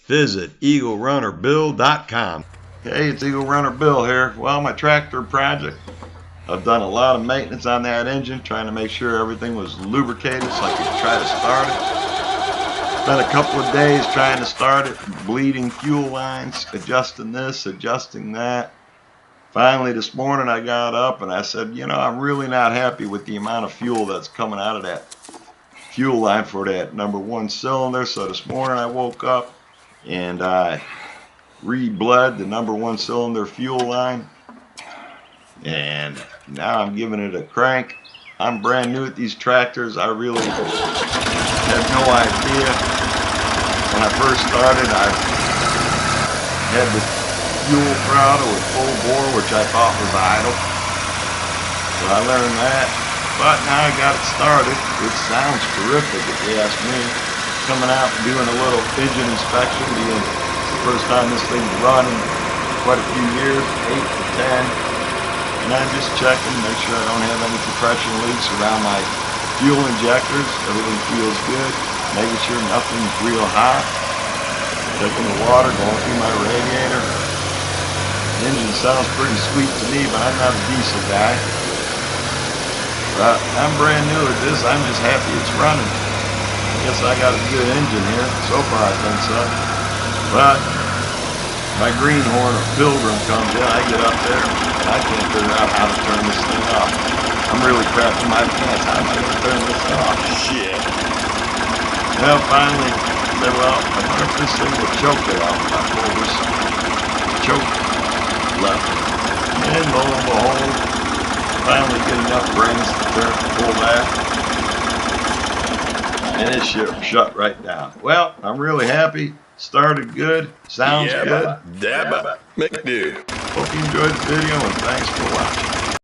visit EagleRunnerBill.com. Hey, it's Eagle Runner Bill here. Well, my tractor project, I've done a lot of maintenance on that engine, trying to make sure everything was lubricated so I could try to start it. Spent a couple of days trying to start it, bleeding fuel lines, adjusting this, adjusting that. Finally, this morning I got up and I said, you know, I'm really not happy with the amount of fuel that's coming out of that fuel line for that number 1 cylinder. So this morning I woke up and I re-bled the number 1 cylinder fuel line, and now I'm giving it a crank. I'm brand new at these tractors. I really had no idea. When I first started, I had the fuel throttle with full bore, which I thought was idle. So I learned that. But now I got it started. It sounds terrific if you ask me. Coming out and doing a little engine inspection, being the first time this thing's run in quite a few years, 8 to 10. And I'm just checking, make sure I don't have any compression leaks around my fuel injectors. Everything feels good. Making sure nothing's real hot. Checking the water going through my radiator. The engine sounds pretty sweet to me, but I'm not a diesel guy. But I'm brand new at this. I'm just happy it's running. I guess I got a good engine here. So far I think so. But my greenhorn or pilgrim comes in. I get up there and I can't figure out how to turn this thing off. I'm really crapping my pants. How am I going to turn this off? Shit. Well, finally, I said, well, I wonder if this thing will choke it off if I pull this choke lever. And lo and behold, finally get enough brains to pull that. And it shut right down. Well, I'm really happy. Started good. Sounds good. Dabba. Make do. Hope you enjoyed the video and thanks for watching.